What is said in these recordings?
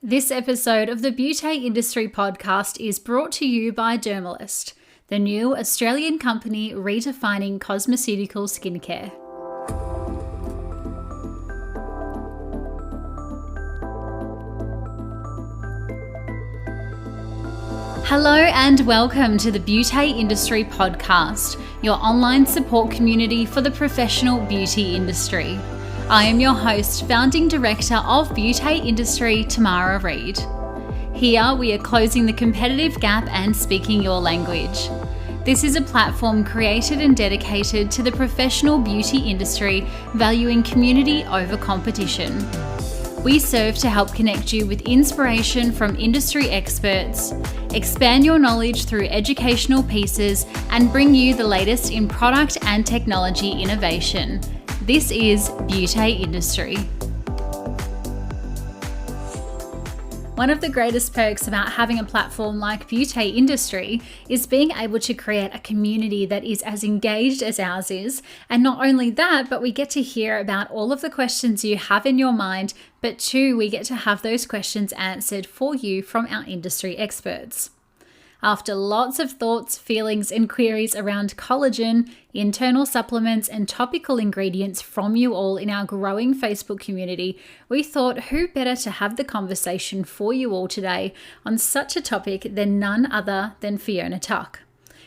This episode of the Beauty Industry podcast is brought to you by Dermalist, the new Australian company redefining cosmeceutical skincare. Hello and welcome to the Beauty Industry podcast, your online support community for the professional beauty industry. I am your host, founding director of Beauty Industry, Tamara Reid. Here we are closing the competitive gap and speaking your language. This is a platform created and dedicated to the professional beauty industry, valuing community over competition. We serve to help connect you with inspiration from industry experts, expand your knowledge through educational pieces, and bring you the latest in product and technology innovation. This is Beauty Industry. One of the greatest perks about having a platform like Beauty Industry is being able to create a community that is as engaged as ours is. And not only that, but we get to hear about all of the questions you have in your mind, but too, we get to have those questions answered for you from our industry experts. After lots of thoughts, feelings, and queries around collagen, internal supplements, and topical ingredients from you all in our growing Facebook community, we thought who better to have the conversation for you all today on such a topic than none other than Fiona Tuck.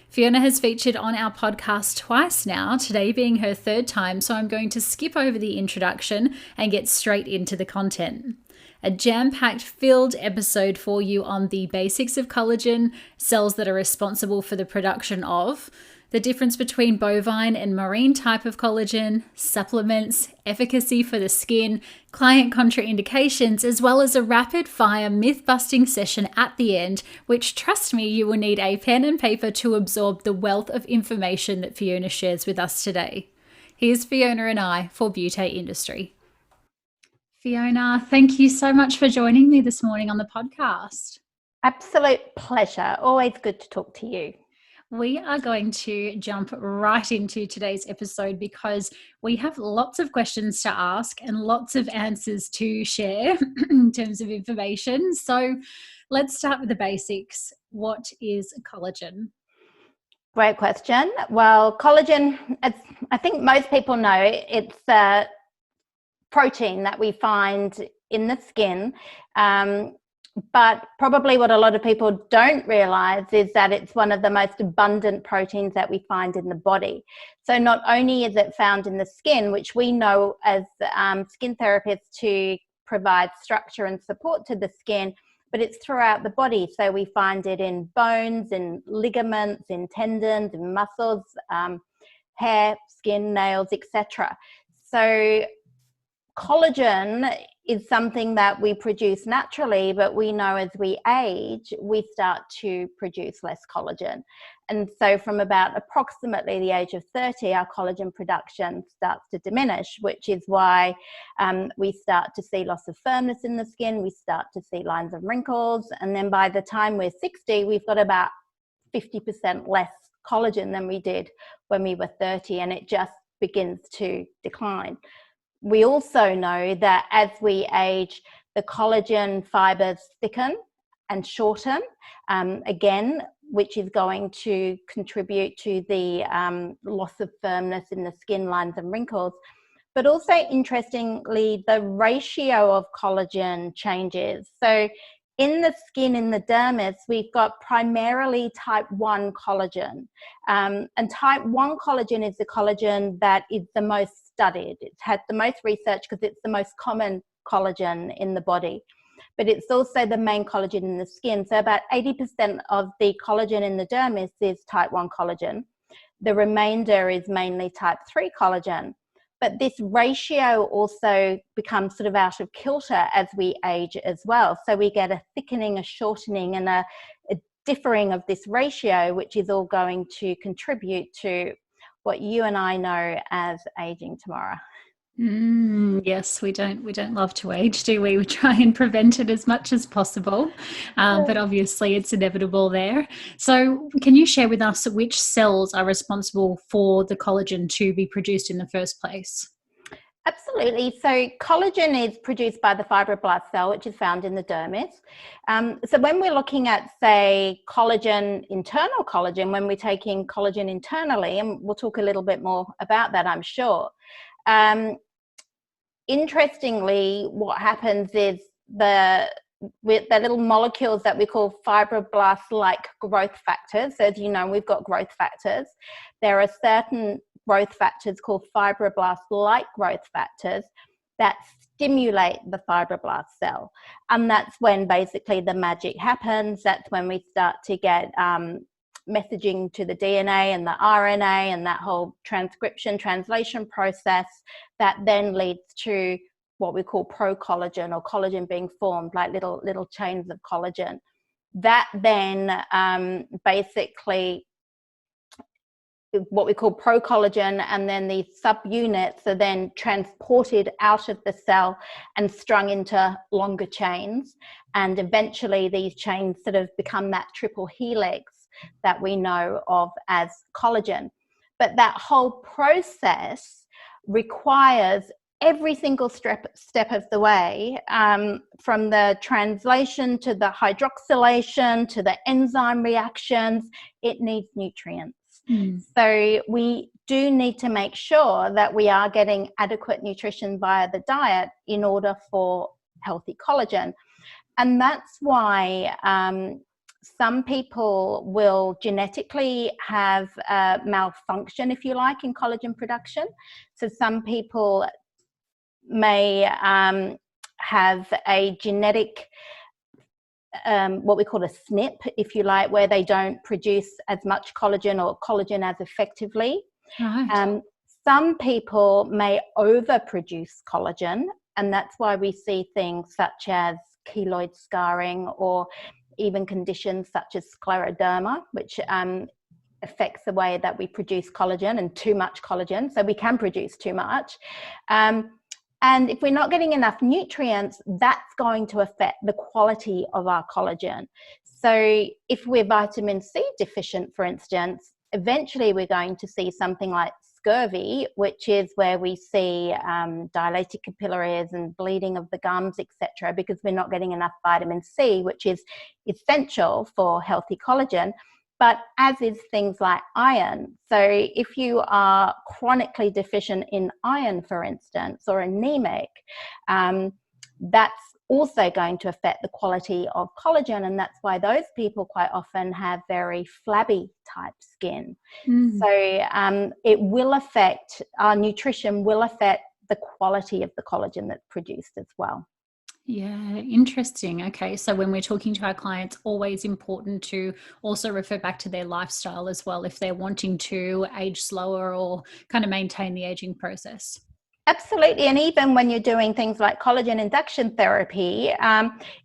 Fiona has featured on our podcast twice now, today being her third time, so I'm going to skip over the introduction and get straight into the content. A jam-packed filled episode for you on the basics of collagen, cells that are responsible for the production of, the difference between bovine and marine type of collagen, supplements, efficacy for the skin, client contraindications, as well as a rapid-fire myth-busting session at the end, which, trust me, you will need a pen and paper to absorb the wealth of information that Fiona shares with us today. Here's Fiona and I for Beauty Industry. Fiona, thank you so much for joining me this morning on the podcast. Absolute pleasure. Always good to talk to you. We are going to jump right into today's episode because we have lots of questions to ask and lots of answers to share in terms of information. So let's start with the basics. What is collagen? Great question. Well, collagen, as I think most people know, it's a protein that we find in the skin. But probably what a lot of people don't realize is that it's one of the most abundant proteins that we find in the body. So not only is it found in the skin, which we know as skin therapists to provide structure and support to the skin, but it's throughout the body. So we find it in bones, in ligaments, in tendons, in muscles, hair, skin, nails, etc. So collagen is something that we produce naturally, but we know as we age, we start to produce less collagen. And so from about approximately the age of 30, our collagen production starts to diminish, which is why we start to see loss of firmness in the skin, we start to see lines of wrinkles, and then by the time we're 60, we've got about 50% less collagen than we did when we were 30, and it just begins to decline. We also know that as we age, the collagen fibers thicken and shorten, again, which is going to contribute to the loss of firmness in the skin, lines and wrinkles. But also, interestingly, the ratio of collagen changes. So in the skin, in the dermis, we've got primarily type 1 collagen. And type 1 collagen is the collagen that is the most studied. It's had the most research because it's the most common collagen in the body. But it's also the main collagen in the skin. So about 80% of the collagen in the dermis is type 1 collagen. The remainder is mainly type 3 collagen. But this ratio also becomes sort of out of kilter as we age as well. So we get a thickening, a shortening, and a differing of this ratio, which is all going to contribute to what you and I know as aging, Tamara. Yes, we don't love to age, do we? We try and prevent it as much as possible, but obviously it's inevitable there. So can you share with us which cells are responsible for the collagen to be produced in the first place? Absolutely. So collagen is produced by the fibroblast cell, which is found in the dermis. So when we're looking at, say, collagen, internal collagen, when we're taking collagen internally, and we'll talk a little bit more about that, I'm sure. Interestingly, what happens is with the little molecules that we call fibroblast-like growth factors. So as you know, we've got growth factors. There are certain growth factors called fibroblast-like growth factors that stimulate the fibroblast cell. And that's when basically the magic happens. That's when we start to get messaging to the DNA and the RNA and that whole transcription, translation process that then leads to what we call pro-collagen, or collagen being formed, like little chains of collagen. That then basically what we call pro-collagen, and then these subunits are then transported out of the cell and strung into longer chains. And eventually these chains sort of become that triple helix that we know of as collagen. But that whole process requires every single step of the way, from the translation to the hydroxylation to the enzyme reactions, it needs nutrients. So we do need to make sure that we are getting adequate nutrition via the diet in order for healthy collagen. And that's why some people will genetically have malfunction, if you like, in collagen production. So some people may have a genetic what we call a SNP, if you like, where they don't produce as much collagen or collagen as effectively. Right. Some people may overproduce collagen, and that's why we see things such as keloid scarring, or even conditions such as scleroderma, which affects the way that we produce collagen, and too much collagen. So we can produce too much. And if we're not getting enough nutrients, that's going to affect the quality of our collagen. So if we're vitamin C deficient, for instance, eventually we're going to see something like scurvy, which is where we see dilated capillaries and bleeding of the gums, etc., because we're not getting enough vitamin C, which is essential for healthy collagen. But as is things like iron. So if you are chronically deficient in iron, for instance, or anemic, that's also going to affect the quality of collagen. And that's why those people quite often have very flabby type skin. So it will affect, our nutrition will affect the quality of the collagen that's produced as well. Yeah, interesting. Okay, so when we're talking to our clients, always important to also refer back to their lifestyle as well, if they're wanting to age slower or kind of maintain the aging process. Absolutely. And even when you're doing things like collagen induction therapy,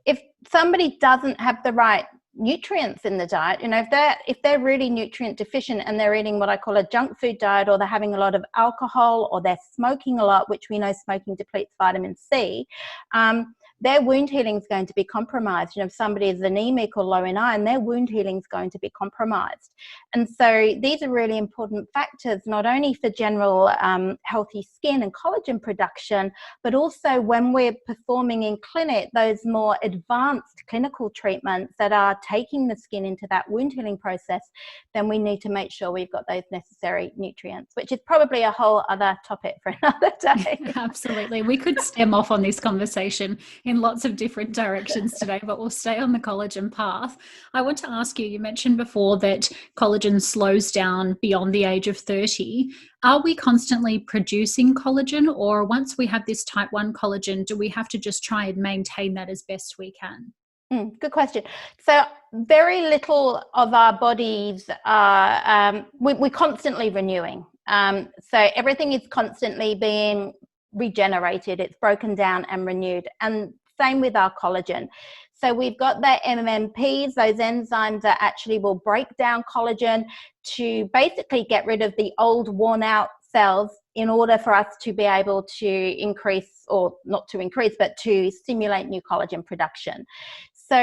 if somebody doesn't have the right nutrients in the diet, you know, if they're really nutrient deficient and they're eating what I call a junk food diet, or they're having a lot of alcohol, or they're smoking a lot, which we know smoking depletes vitamin C, their wound healing is going to be compromised. You know, if somebody is anemic or low in iron, their wound healing is going to be compromised. And so these are really important factors, not only for general healthy skin and collagen production, but also when we're performing in clinic those more advanced clinical treatments that are taking the skin into that wound healing process, then we need to make sure we've got those necessary nutrients, which is probably a whole other topic for another day. Absolutely. We could stem off on this conversation in lots of different directions today, but we'll stay on the collagen path. I want to ask you, you mentioned before that collagen slows down beyond the age of 30. Are we constantly producing collagen, or once we have this type 1 collagen, do we have to just try and maintain that as best we can? Good question. So very little of our bodies are, we're constantly renewing. So everything is constantly being regenerated. It's broken down and renewed. And same with our collagen. So we've got the MMPs, those enzymes that actually will break down collagen to basically get rid of the old worn out cells in order for us to be able to increase, or not to increase, but to stimulate new collagen production. So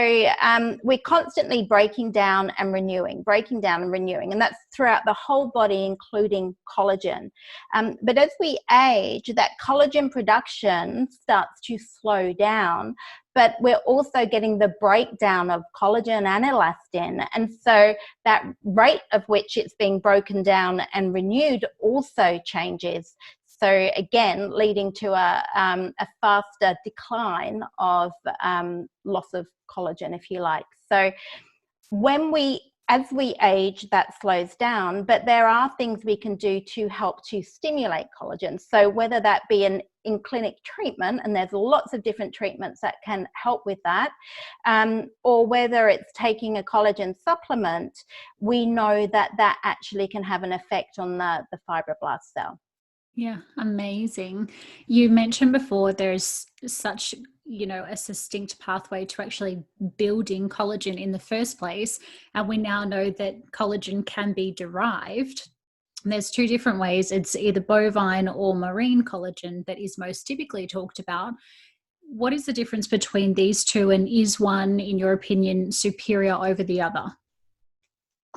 we're constantly breaking down and renewing, and that's throughout the whole body, including collagen. But as we age, that collagen production starts to slow down, but we're also getting the breakdown of collagen and elastin. And so that rate of which it's being broken down and renewed also changes. So again, leading to a faster decline of loss of collagen, if you like. So as we age, that slows down, but there are things we can do to help to stimulate collagen. So whether that be an in-clinic treatment, and there's lots of different treatments that can help with that, or whether it's taking a collagen supplement, we know that that actually can have an effect on the fibroblast cell. Yeah, amazing. You mentioned before there's such, a succinct pathway to actually building collagen in the first place. And we now know that collagen can be derived. And there's two different ways. It's either bovine or marine collagen that is most typically talked about. What is the difference between these two, and is one, in your opinion, superior over the other?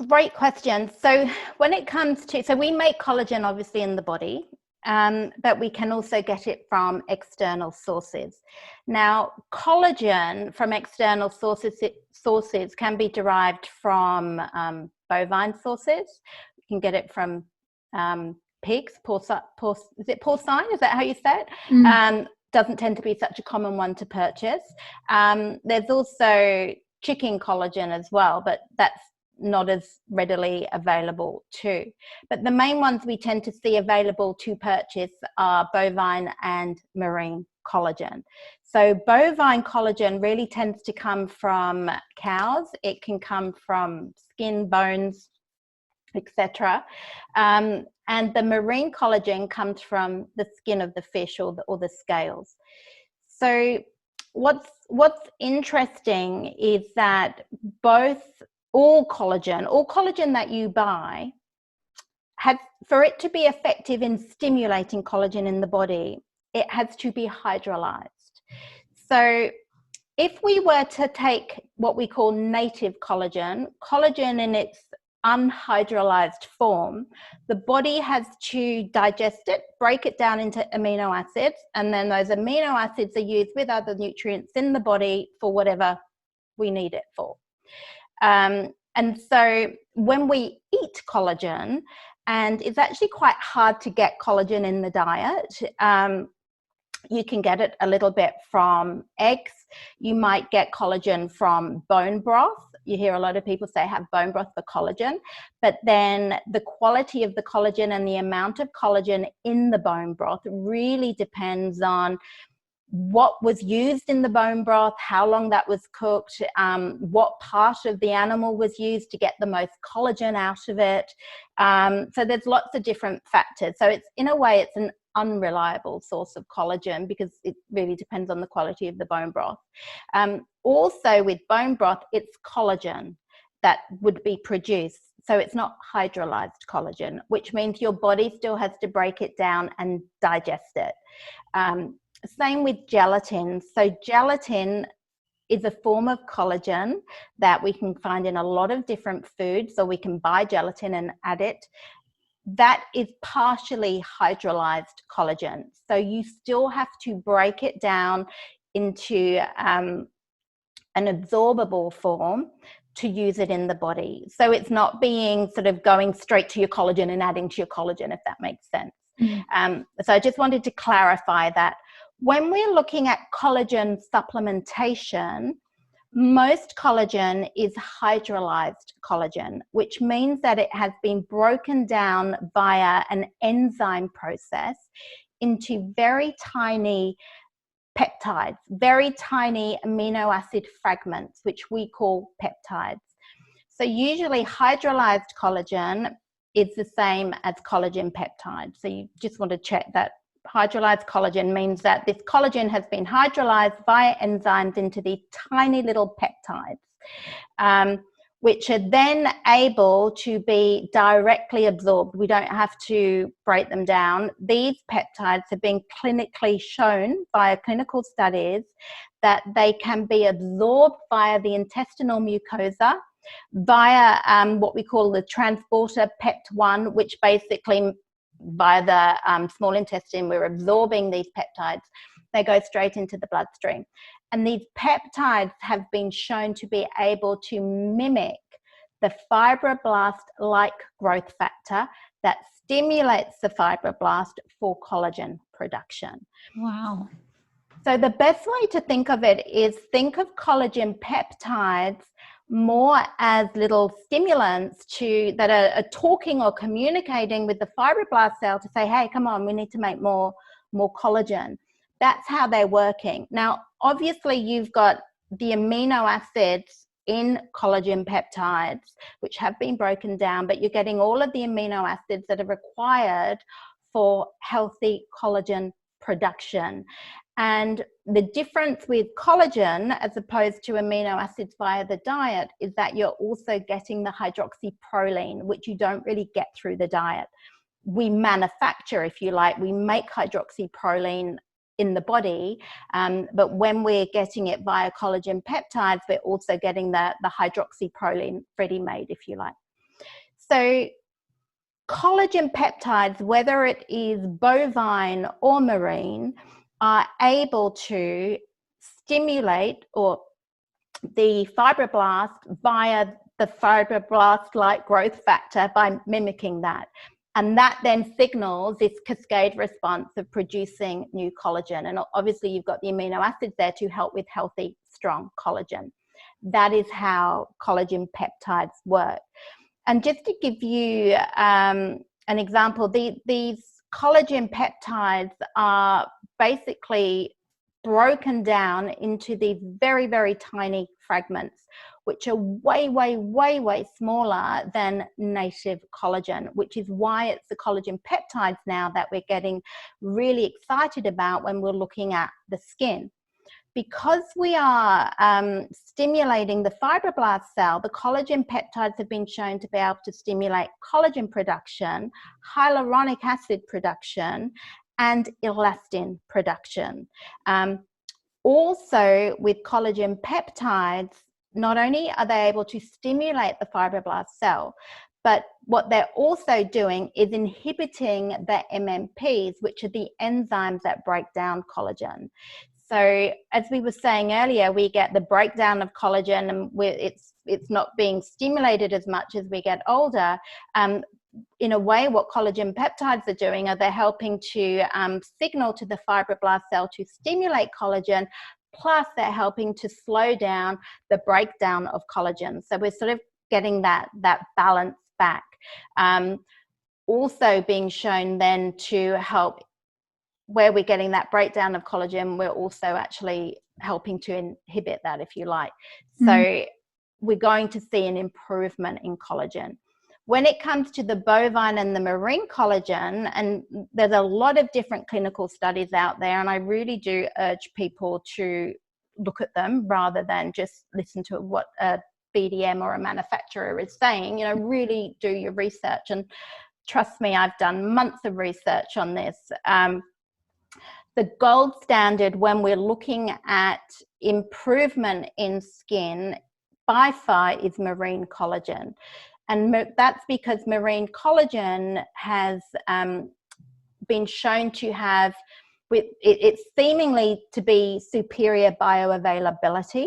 Great question. So when it comes to, so we make collagen obviously in the body, but we can also get it from external sources. Now, collagen from external sources can be derived from bovine sources. You can get it from pigs, is it porcine? Is that how you say it? Doesn't tend to be such a common one to purchase. There's also chicken collagen as well, but that's not as readily available too. But the main ones we tend to see available to purchase are bovine and marine collagen. So bovine collagen really tends to come from cows. It can come from skin, bones, etc. And the marine collagen comes from the skin of the fish or the scales. So what's interesting is that all collagen that you buy, for it to be effective in stimulating collagen in the body, it has to be hydrolyzed. So if we were to take what we call native collagen in its unhydrolyzed form, the body has to digest it, break it down into amino acids, and then those amino acids are used with other nutrients in the body for whatever we need it for. And so when we eat collagen, and it's actually quite hard to get collagen in the diet, you can get it a little bit from eggs. You might get collagen from bone broth. You hear a lot of people say have bone broth for collagen, but then the quality of the collagen and the amount of collagen in the bone broth really depends on what was used in the bone broth, how long that was cooked, what part of the animal was used to get the most collagen out of it. So there's lots of different factors. So it's, in a way, it's an unreliable source of collagen because it really depends on the quality of the bone broth. Also with bone broth, it's collagen that would be produced. So it's not hydrolyzed collagen, which means your body still has to break it down and digest it. Same with gelatin. So gelatin is a form of collagen that we can find in a lot of different foods. So we can buy gelatin and add it. That is partially hydrolyzed collagen. So you still have to break it down into an absorbable form to use it in the body. So it's not being sort of going straight to your collagen and adding to your collagen, if that makes sense. So I just wanted to clarify that. When we're looking at collagen supplementation, most collagen is hydrolyzed collagen, which means that it has been broken down via an enzyme process into very tiny peptides, very tiny amino acid fragments, which we call peptides. So usually hydrolyzed collagen is the same as collagen peptide. So you just want to check that. Hydrolyzed collagen means that this collagen has been hydrolyzed via enzymes into these tiny little peptides. which are then able to be directly absorbed. We don't have to break them down. These peptides have been clinically shown via clinical studies that they can be absorbed via the intestinal mucosa, via what we call the transporter PEPT1, which basically via the small intestine, we're absorbing these peptides. They go straight into the bloodstream. And these peptides have been shown to be able to mimic the fibroblast-like growth factor that stimulates the fibroblast for collagen production. Wow. So the best way to think of it is think of collagen peptides more as little stimulants that are talking or communicating with the fibroblast cell to say, hey, come on, we need to make more collagen. That's how they're working. Now, obviously, you've got the amino acids in collagen peptides, which have been broken down, but you're getting all of the amino acids that are required for healthy collagen production. And the difference with collagen, as opposed to amino acids via the diet, is that you're also getting the hydroxyproline, which you don't really get through the diet. We manufacture, if you like, we make hydroxyproline in the body, but when we're getting it via collagen peptides, we're also getting the hydroxyproline ready-made, if you like. So collagen peptides, whether it is bovine or marine, are able to stimulate or the fibroblast via the fibroblast-like growth factor by mimicking that. And that then signals this cascade response of producing new collagen. And obviously you've got the amino acids there to help with healthy, strong collagen. That is how collagen peptides work. And just to give you an example, these collagen peptides are basically broken down into these very, very tiny fragments, which are way, way, way, way smaller than native collagen, which is why it's the collagen peptides now that we're getting really excited about when we're looking at the skin. Because we are stimulating the fibroblast cell, the collagen peptides have been shown to be able to stimulate collagen production, hyaluronic acid production, and elastin production. Also, with collagen peptides, not only are they able to stimulate the fibroblast cell, but what they're also doing is inhibiting the MMPs, which are the enzymes that break down collagen. So as we were saying earlier, we get the breakdown of collagen and it's not being stimulated as much as we get older. In a way, what collagen peptides are doing are they're helping to signal to the fibroblast cell to stimulate collagen, plus they're helping to slow down the breakdown of collagen. So we're sort of getting that balance back. Also being shown then to help where we're getting that breakdown of collagen, we're also actually helping to inhibit that, if you like. So we're going to see an improvement in collagen. When it comes to the bovine and the marine collagen, and there's a lot of different clinical studies out there, and I really do urge people to look at them rather than just listen to what a BDM or a manufacturer is saying. You know, really do your research, and trust me, I've done months of research on this. The gold standard when we're looking at improvement in skin by far is marine collagen. And that's because marine collagen has been shown to have, it's seemingly to be superior bioavailability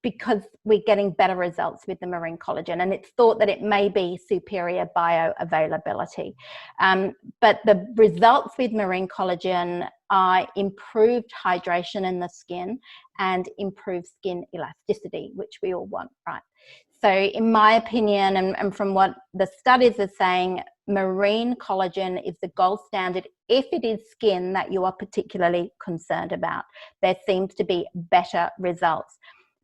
because we're getting better results with the marine collagen. And it's thought that it may be superior bioavailability. But the results with marine collagen are improved hydration in the skin and improved skin elasticity, which we all want, right? So in my opinion, and from what the studies are saying, marine collagen is the gold standard if it is skin that you are particularly concerned about. There seems to be better results.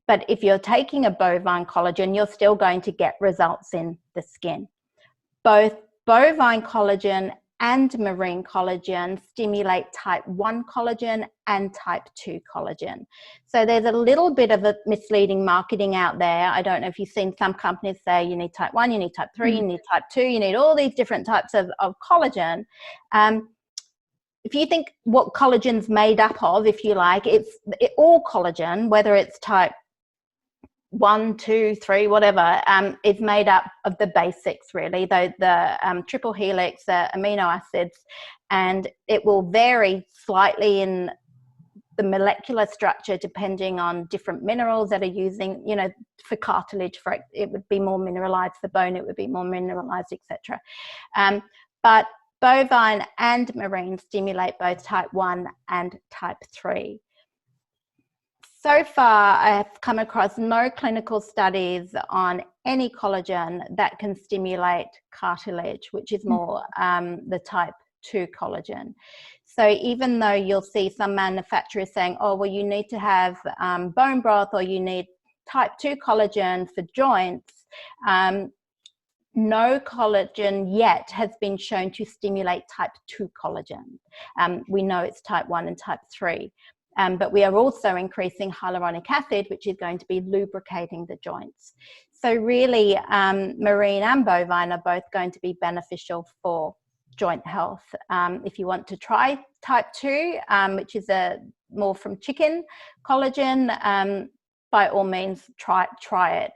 But if you're taking a bovine collagen, you're still going to get results in the skin. Both bovine collagen and marine collagen stimulate type 1 collagen and type 2 collagen. So there's a little bit of a misleading marketing out there. I don't know if you've seen some companies say you need type 1, you need type 3, you need type 2, you need all these different types of collagen. If you think what collagen's made up of, if you like, all collagen, whether it's type 1, 2, 3, whatever, is made up of the basics, really, the triple helix, the amino acids, and it will vary slightly in the molecular structure depending on different minerals that are using, you know, for cartilage, for it would be more mineralized, for bone it would be more mineralized, etc. But bovine and marine stimulate both type 1 and type 3. So far, I have come across no clinical studies on any collagen that can stimulate cartilage, which is more the type 2 collagen. So even though you'll see some manufacturers saying, oh, well, you need to have bone broth or you need type 2 collagen for joints, no collagen yet has been shown to stimulate type 2 collagen. We know it's type 1 and type 3. But we are also increasing hyaluronic acid, which is going to be lubricating the joints. So really, marine and bovine are both going to be beneficial for joint health. If you want to try type 2, which is more from chicken collagen, by all means, try it.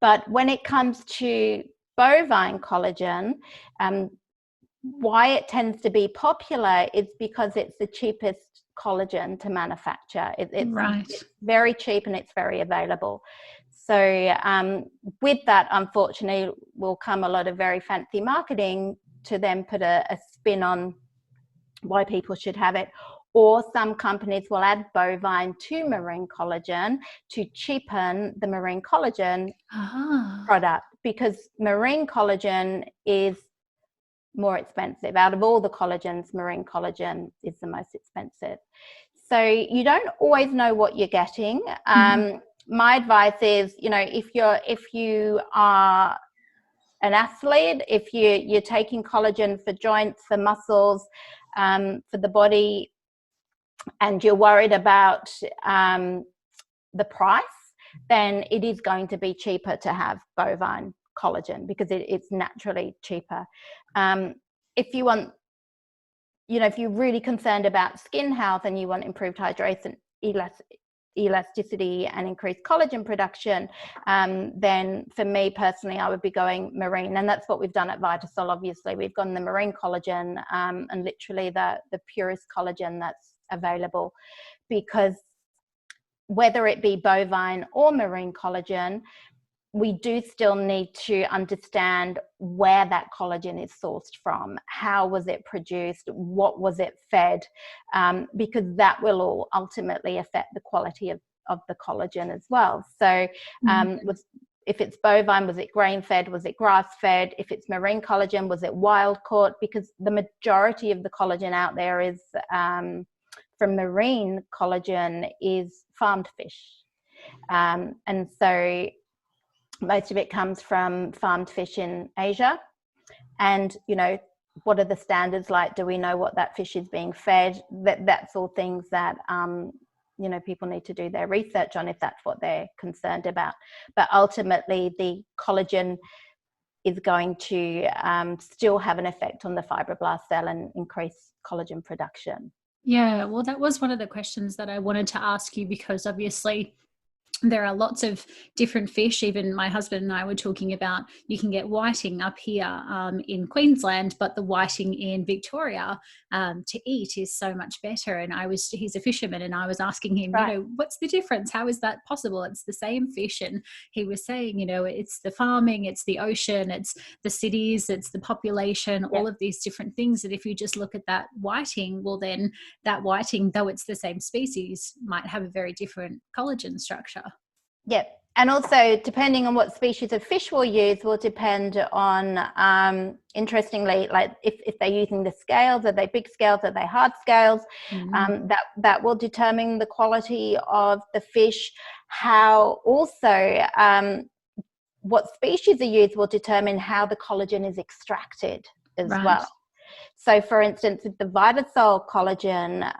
But when it comes to bovine collagen, why it tends to be popular is because it's the cheapest collagen to manufacture. It's very cheap and it's very available. So with that, unfortunately, will come a lot of very fancy marketing to then put a spin on why people should have it. Or some companies will add bovine to marine collagen to cheapen the marine collagen product, because marine collagen is more expensive. Out of all the collagens, marine collagen is the most expensive. So you don't always know what you're getting. My advice is, you know, if you are an athlete, if you're taking collagen for joints, for muscles, for the body, and you're worried about the price, then it is going to be cheaper to have bovine collagen because it's naturally cheaper. If you want, you know, if you're really concerned about skin health and you want improved hydration, elasticity and increased collagen production, then for me personally, I would be going marine. And that's what we've done at Vita-sol. Obviously, we've gone the marine collagen and literally the purest collagen that's available, because whether it be bovine or marine collagen, we do still need to understand where that collagen is sourced from, how was it produced, what was it fed, because that will all ultimately affect the quality of the collagen as well. So if it's bovine, was it grain fed, was it grass fed? If it's marine collagen, was it wild caught? Because the majority of the collagen out there is from marine collagen is farmed fish. And so most of it comes from farmed fish in Asia. And, you know, what are the standards like? Do we know what that fish is being fed? That's all things that, you know, people need to do their research on if that's what they're concerned about. But ultimately, the collagen is going to still have an effect on the fibroblast cell and increase collagen production. Yeah, well, that was one of the questions that I wanted to ask you, because obviously there are lots of different fish. Even my husband and I were talking about, you can get whiting up here in Queensland, but the whiting in Victoria to eat is so much better. And he's a fisherman, and I was asking him, you know, what's the difference? How is that possible? It's the same fish. And he was saying, you know, it's the farming, it's the ocean, it's the cities, it's the population, all of these different things. That if you just look at that whiting, well, then that whiting, though it's the same species, might have a very different collagen structure. Yeah. And also, depending on what species of fish we'll use will depend on, interestingly, like if they're using the scales, are they big scales, are they hard scales? That will determine the quality of the fish. How also, what species are used will determine how the collagen is extracted as Right. well. So, for instance, with the Vita-sol collagen,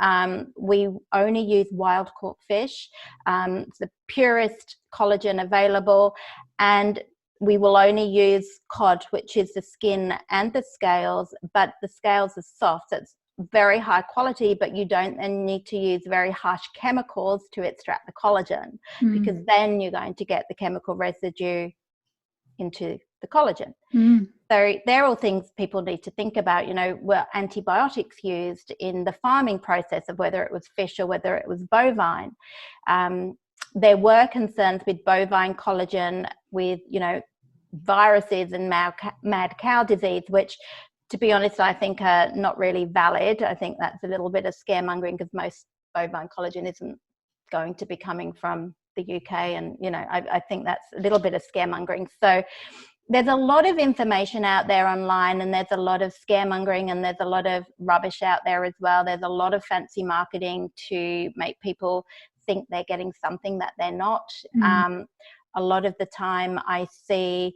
we only use wild caught fish. It's the purest collagen available, and we will only use cod, which is the skin and the scales, but the scales are soft. So it's very high quality, but you don't then need to use very harsh chemicals to extract the collagen, because then you're going to get the chemical residue into the collagen. So they're all things people need to think about. Were antibiotics used in the farming process of whether it was fish or whether it was bovine? There were concerns with bovine collagen with, viruses and mad cow disease, which, to be honest, I think are not really valid. I think that's a little bit of scaremongering, because most bovine collagen isn't going to be coming from the UK. And, I think that's a little bit of scaremongering. So there's a lot of information out there online, and there's a lot of scaremongering, and there's a lot of rubbish out there as well. There's a lot of fancy marketing to make people think they're getting something that they're not. A lot of the time I see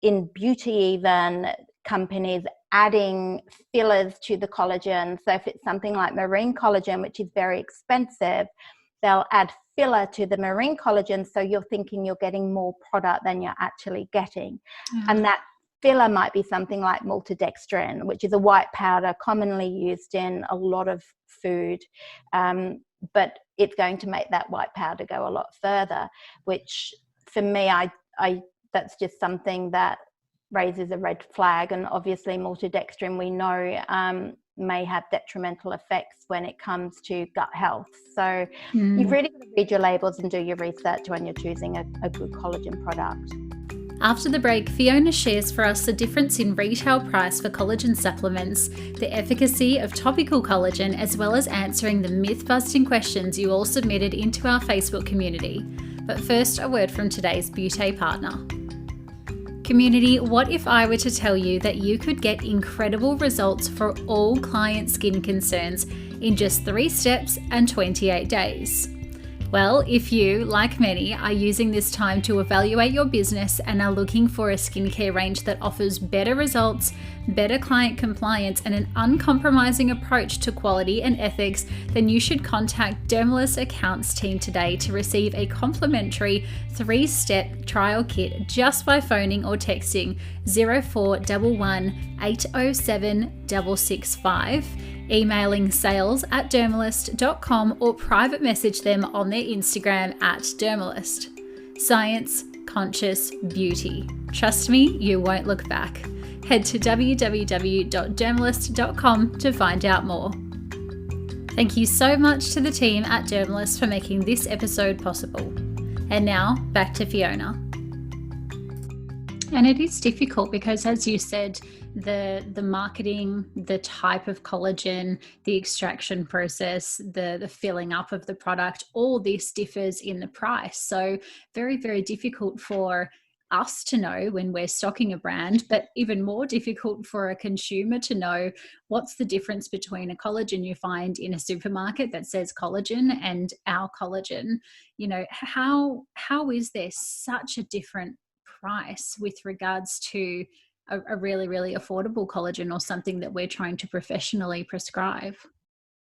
in beauty even companies adding fillers to the collagen. So if it's something like marine collagen, which is very expensive, they'll add filler to the marine collagen, so you're thinking you're getting more product than you're actually getting. And that filler might be something like maltodextrin, which is a white powder commonly used in a lot of food, but it's going to make that white powder go a lot further, which for me, I that's just something that raises a red flag. And obviously maltodextrin, we know, may have detrimental effects when it comes to gut health. So you've really got to read your labels and do your research when you're choosing a good collagen product. After the break, Fiona shares for us the difference in retail price for collagen supplements, the efficacy of topical collagen, as well as answering the myth-busting questions you all submitted into our Facebook community. But first, a word from today's beauty partner. Community, what if I were to tell you that you could get incredible results for all client skin concerns in just 3 steps and 28 days? Well, if you, like many, are using this time to evaluate your business and are looking for a skincare range that offers better results, better client compliance, and an uncompromising approach to quality and ethics, then you should contact Dermalist Accounts team today to receive a complimentary 3-step trial kit just by phoning or texting 0411 807 665. Emailing sales@dermalist.com, or private message them on their Instagram @dermalist. Science conscious beauty. Trust me, you won't look back. Head to www.dermalist.com to find out more. Thank you so much to the team at Dermalist for making this episode possible. And now back to Fiona. And it is difficult because, as you said, the marketing, the type of collagen, the extraction process, the filling up of the product, all this differs in the price. So very, very difficult for us to know when we're stocking a brand, but even more difficult for a consumer to know what's the difference between a collagen you find in a supermarket that says collagen and our collagen. How is there such a different price with regards to a really, really affordable collagen or something that we're trying to professionally prescribe?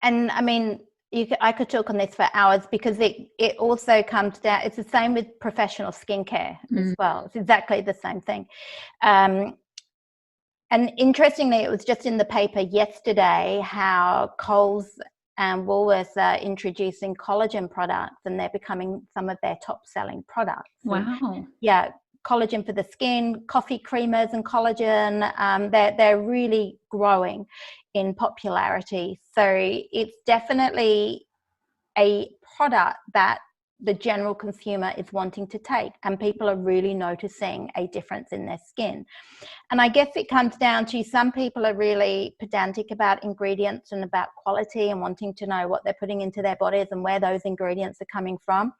And I mean, I could talk on this for hours, because it also comes down, it's the same with professional skincare as well. It's exactly the same thing. And interestingly, it was just in the paper yesterday how Coles and Woolworths are introducing collagen products, and they're becoming some of their top selling products. Wow. Yeah. Collagen for the skin, coffee creamers and collagen, they're really growing in popularity. So it's definitely a product that the general consumer is wanting to take, and people are really noticing a difference in their skin. And I guess it comes down to, some people are really pedantic about ingredients and about quality and wanting to know what they're putting into their bodies and where those ingredients are coming from.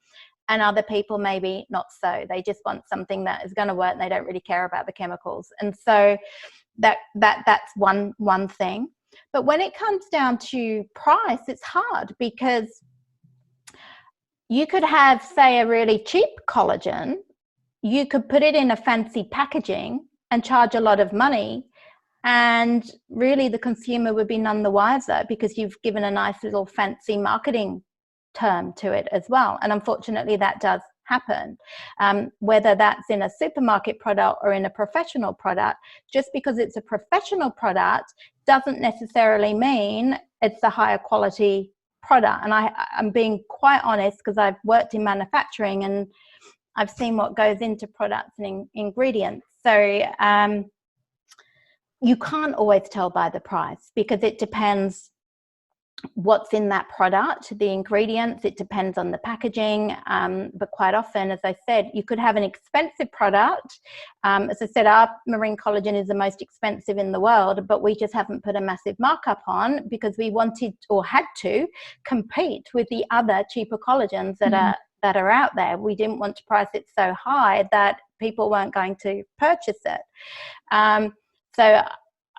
And other people maybe not so. They just want something that is going to work, and they don't really care about the chemicals. And so that's one thing. But when it comes down to price, it's hard, because you could have, say, a really cheap collagen. You could put it in a fancy packaging and charge a lot of money, And really the consumer would be none the wiser, because you've given a nice little fancy marketing term to it as well. And unfortunately that does happen, whether that's in a supermarket product or in a professional product. Just because it's a professional product doesn't necessarily mean it's a higher quality product. And I'm being quite honest, because I've worked in manufacturing and I've seen what goes into products and ingredients. So you can't always tell by the price, because it depends what's in that product, the ingredients, it depends on the packaging. But quite often, as I said, you could have an expensive product. As I said, our marine collagen is the most expensive in the world, but we just haven't put a massive markup on, because we wanted, or had to, compete with the other cheaper collagens that are out there. We didn't want to price it so high that people weren't going to purchase it. So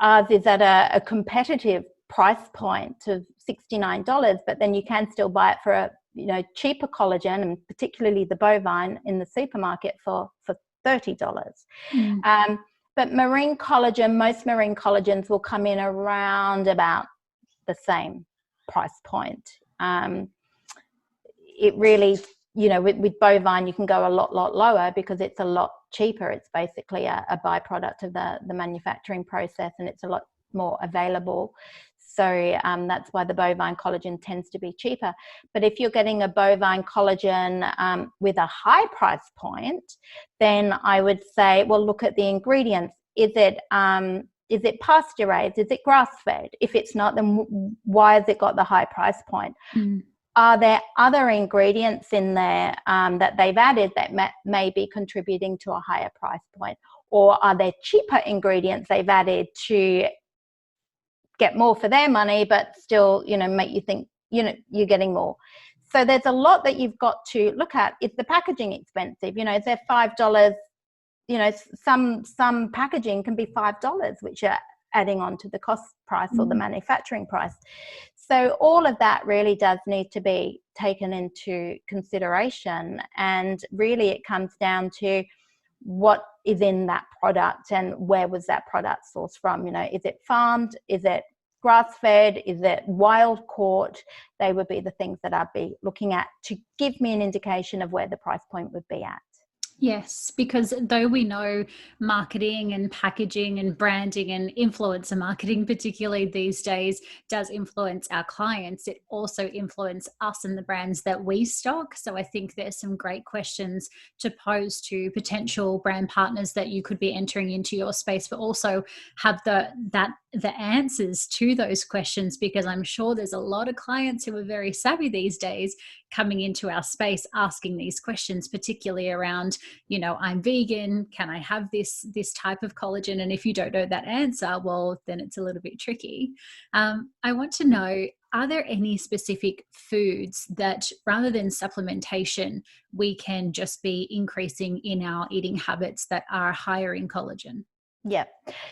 ours is at a competitive price point of $69, but then you can still buy it for a cheaper collagen, and particularly the bovine, in the supermarket for $30. But marine collagen, most marine collagens will come in around about the same price point. It really, with bovine, you can go a lot lower, because it's a lot cheaper. It's basically a byproduct of the manufacturing process, and it's a lot more available. So that's why the bovine collagen tends to be cheaper. But if you're getting a bovine collagen with a high price point, then I would say, well, look at the ingredients. Is it pasteurized? Is it grass-fed? If it's not, then why has it got the high price point? Are there other ingredients in there that they've added that may be contributing to a higher price point? Or are there cheaper ingredients they've added to get more for their money, but still, make you think, you're getting more? So there's a lot that you've got to look at. Is the packaging expensive? Is there $5? Some packaging can be $5, which are adding on to the cost price or the manufacturing price. So all of that really does need to be taken into consideration. And really it comes down to what is in that product and where was that product sourced from. Is it farmed? Is it grass-fed? Is it wild caught? They would be the things that I'd be looking at to give me an indication of where the price point would be at. Yes, because though we know marketing and packaging and branding and influencer marketing, particularly these days, does influence our clients, it also influences us and the brands that we stock. So I think there's some great questions to pose to potential brand partners that you could be entering into your space, but also have the answers to those questions, because I'm sure there's a lot of clients who are very savvy these days coming into our space asking these questions, particularly around, I'm vegan, can I have this type of collagen? And if you don't know that answer, well, then it's a little bit tricky. I want to know, are there any specific foods that, rather than supplementation, we can just be increasing in our eating habits that are higher in collagen? Yeah.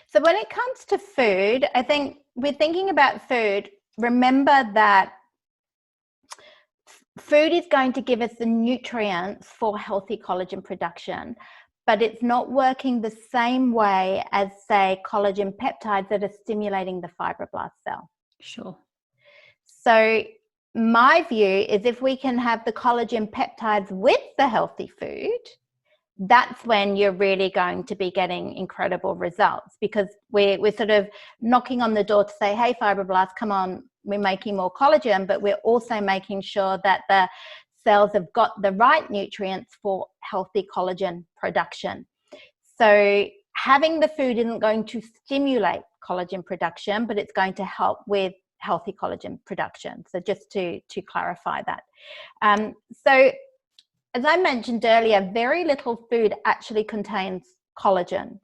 So when it comes to food, I think we're thinking about food. Remember that food is going to give us the nutrients for healthy collagen production, but it's not working the same way as, say, collagen peptides that are stimulating the fibroblast cell. Sure. So my view is, if we can have the collagen peptides with the healthy food, that's when you're really going to be getting incredible results, because we're sort of knocking on the door to say, hey, fibroblasts, come on, we're making more collagen, but we're also making sure that the cells have got the right nutrients for healthy collagen production. So having the food isn't going to stimulate collagen production, but it's going to help with healthy collagen production. So just to clarify that. So as I mentioned earlier, very little food actually contains collagen.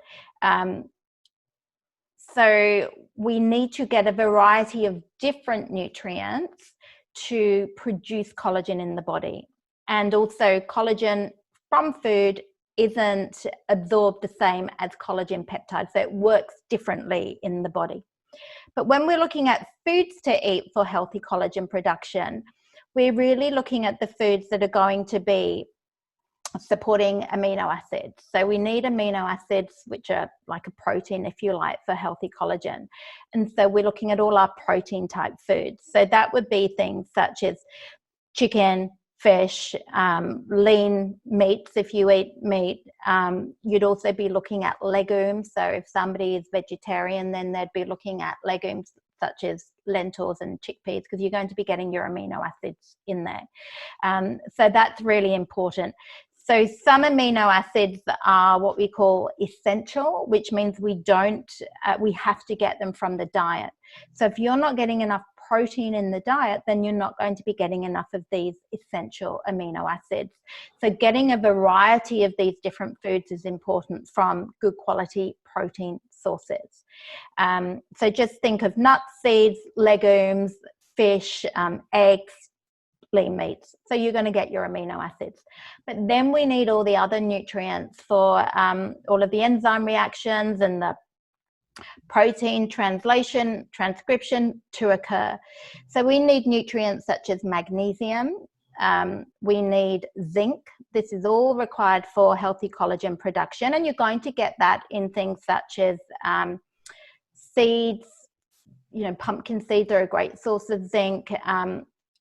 So we need to get a variety of different nutrients to produce collagen in the body. And also collagen from food isn't absorbed the same as collagen peptides, so it works differently in the body. But when we're looking at foods to eat for healthy collagen production, we're really looking at the foods that are going to be supporting amino acids. So we need amino acids, which are like a protein, if you like, for healthy collagen. And so we're looking at all our protein type foods. So that would be things such as chicken, fish, lean meats if you eat meat. You'd also be looking at legumes. So if somebody is vegetarian, then they'd be looking at legumes such as lentils and chickpeas, because you're going to be getting your amino acids in there. So that's really important. So some amino acids are what we call essential, which means we have to get them from the diet. So if you're not getting enough protein in the diet, then you're not going to be getting enough of these essential amino acids. So getting a variety of these different foods is important from good quality protein sources. So just think of nuts, seeds, legumes, fish, eggs, lean meats. So you're going to get your amino acids. But then we need all the other nutrients for all of the enzyme reactions and the protein transcription to occur. So we need nutrients such as magnesium. We need zinc. This is all required for healthy collagen production. And you're going to get that in things such as seeds. Pumpkin seeds are a great source of zinc.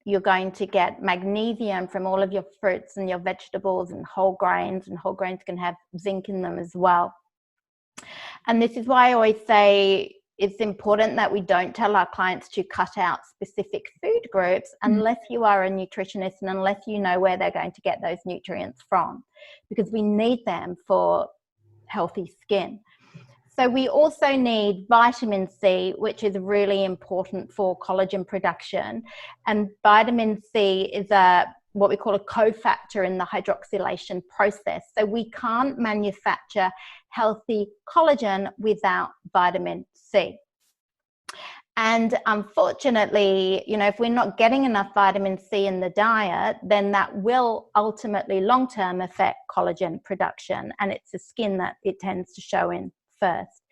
You're going to get magnesium from all of your fruits and your vegetables and whole grains can have zinc in them as well. And this is why I always say it's important that we don't tell our clients to cut out specific food groups unless you are a nutritionist and unless you know where they're going to get those nutrients from, because we need them for healthy skin. So we also need vitamin C, which is really important for collagen production. And vitamin C is what we call a cofactor in the hydroxylation process. So we can't manufacture healthy collagen without vitamin C. And unfortunately, if we're not getting enough vitamin C in the diet, then that will ultimately long-term affect collagen production. And it's the skin that it tends to show in first.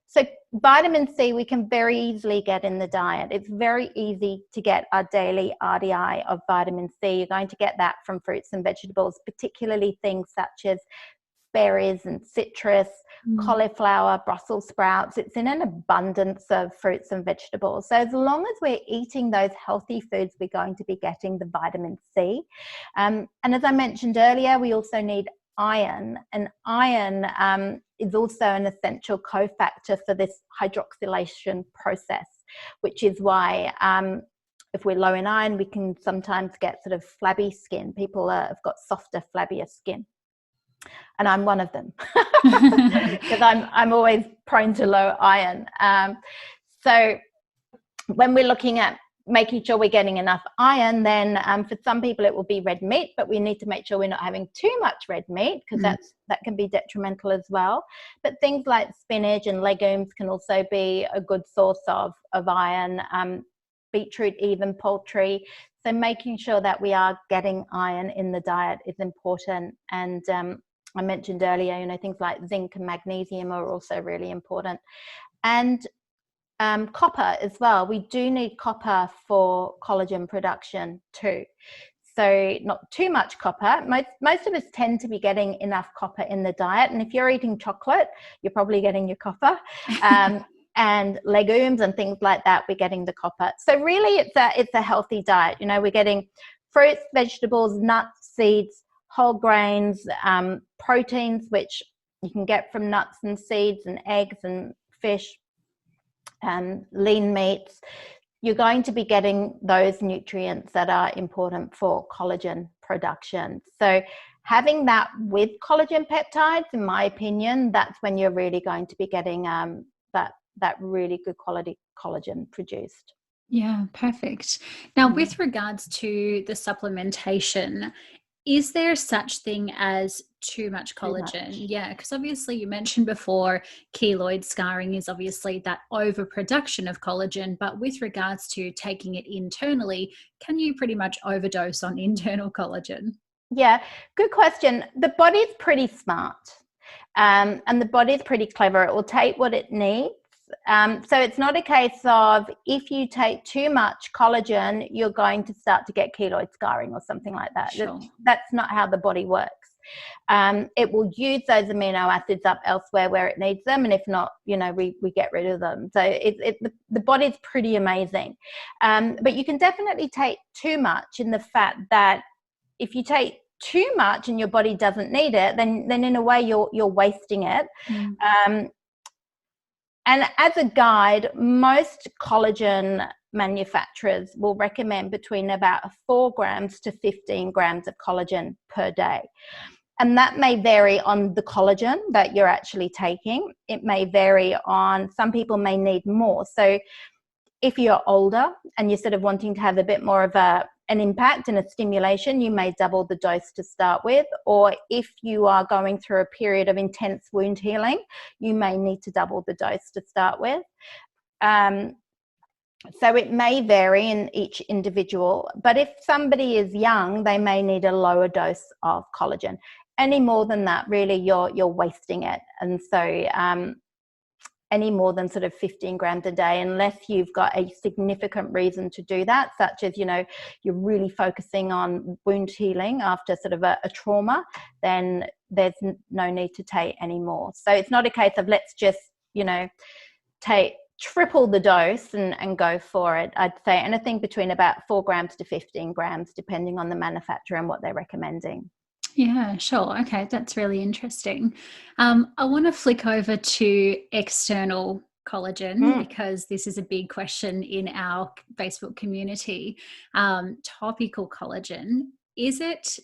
So vitamin C we can very easily get in the diet. It's very easy to get our daily RDI of vitamin C. You're going to get that from fruits and vegetables, particularly things such as berries and citrus, cauliflower, Brussels sprouts. It's in an abundance of fruits and vegetables. So as long as we're eating those healthy foods, we're going to be getting the vitamin C. And as I mentioned earlier, we also need iron, and iron is also an essential cofactor for this hydroxylation process, which is why if we're low in iron, we can sometimes get sort of flabby skin. People have got softer, flabbier skin, and I'm one of them because I'm always prone to low iron. So when we're looking at making sure we're getting enough iron, then for some people it will be red meat, but we need to make sure we're not having too much red meat, because that can be detrimental as well. But things like spinach and legumes can also be a good source of iron, beetroot, even poultry. So making sure that we are getting iron in the diet is important. And I mentioned earlier, things like zinc and magnesium are also really important. And copper as well. We do need copper for collagen production too. So not too much copper. Most of us tend to be getting enough copper in the diet. And if you're eating chocolate, you're probably getting your copper. And legumes and things like that, we're getting the copper. So really it's a healthy diet. We're getting fruits, vegetables, nuts, seeds, whole grains, proteins, which you can get from nuts and seeds and eggs and fish, lean meats. You're going to be getting those nutrients that are important for collagen production. So having that with collagen peptides, in my opinion, that's when you're really going to be getting that really good quality collagen produced. Yeah, perfect. Now, with regards to the supplementation, is there such thing as too much collagen? Yeah, because obviously you mentioned before keloid scarring is obviously that overproduction of collagen, but with regards to taking it internally, can you pretty much overdose on internal collagen? Yeah, good question. The body's pretty smart, and the body's pretty clever. It will take what it needs. So it's not a case of if you take too much collagen, you're going to start to get keloid scarring or something like that. Sure. That's not how the body works. It will use those amino acids up elsewhere where it needs them, and if not, we get rid of them. So the body's pretty amazing. But you can definitely take too much, in the fact that if you take too much and your body doesn't need it, then in a way you're wasting it. And as a guide, most collagen manufacturers will recommend between about 4 grams to 15 grams of collagen per day. And that may vary on the collagen that you're actually taking. It may vary on, some people may need more. So if you're older and you're sort of wanting to have a bit more of an impact and a stimulation, you may double the dose to start with. Or if you are going through a period of intense wound healing, you may need to double the dose to start with. So it may vary in each individual, but if somebody is young, they may need a lower dose of collagen. Any more than that, really, you're wasting it. And so any more than sort of 15 grams a day, unless you've got a significant reason to do that, such as, you're really focusing on wound healing after sort of a trauma, then there's no need to take any more. So it's not a case of let's just, take triple the dose and go for it. I'd say anything between about 4 grams to 15 grams, depending on the manufacturer and what they're recommending. Yeah, sure. Okay, that's really interesting. I want to flick over to external collagen because this is a big question in our Facebook community. Topical collagen, is it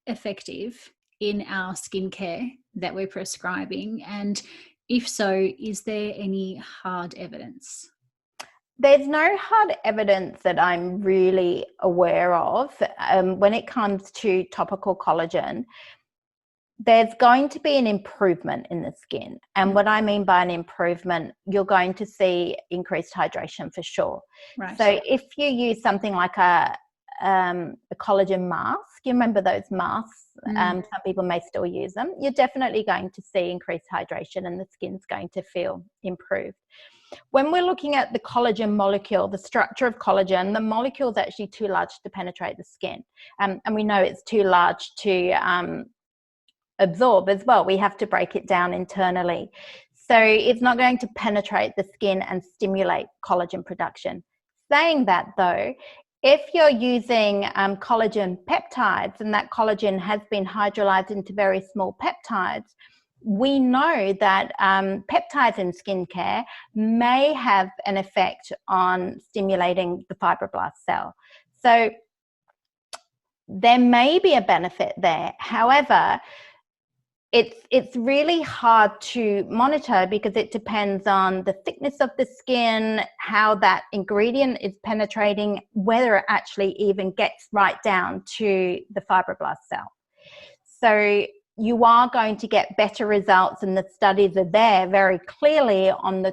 effective in our skincare that we're prescribing? And if so, is there any hard evidence? There's no hard evidence that I'm really aware of. When it comes to topical collagen, there's going to be an improvement in the skin. And what I mean by an improvement, you're going to see increased hydration for sure. Right. So if you use something like a collagen mask, you remember those masks? Some people may still use them. You're definitely going to see increased hydration and the skin's going to feel improved. When we're looking at the collagen molecule, the structure of collagen, the molecule is actually too large to penetrate the skin. And we know it's too large to absorb as well. We have to break it down internally. So it's not going to penetrate the skin and stimulate collagen production. Saying that though, if you're using collagen peptides and that collagen has been hydrolyzed into very small peptides, we know that peptides in skincare may have an effect on stimulating the fibroblast cell. So there may be a benefit there. However, it's really hard to monitor because it depends on the thickness of the skin, how that ingredient is penetrating, whether it actually even gets right down to the fibroblast cell. So you are going to get better results, and the studies are there very clearly on the